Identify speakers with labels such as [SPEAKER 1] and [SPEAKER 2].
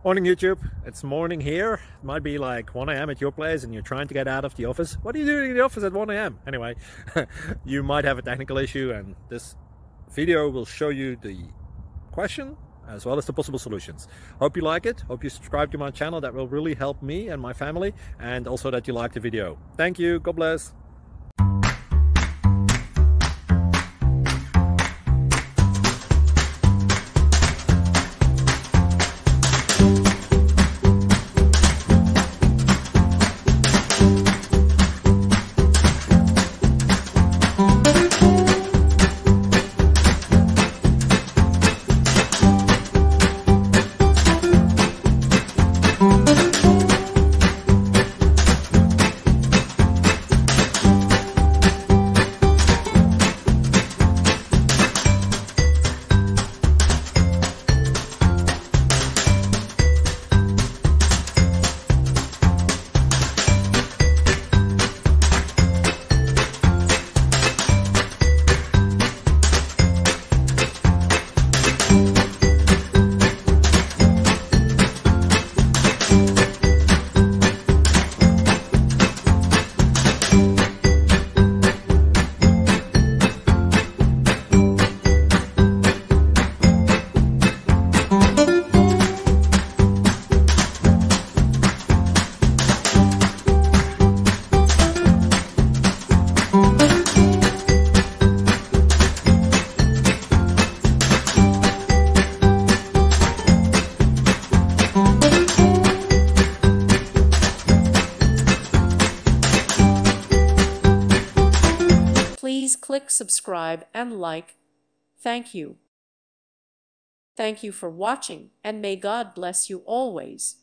[SPEAKER 1] Morning YouTube, it's morning here. It might be like 1 a.m. at your place and you're trying to get out of the office. What are you doing in the office at 1 a.m? Anyway, you might have a technical issue and this video will show you the question as well as the possible solutions. Hope you like it, hope you subscribe to my channel. That will really help me and my family, and also that you like the video. Thank you, God bless.
[SPEAKER 2] Please click subscribe and like. Thank you. Thank you for watching, and may God bless you always.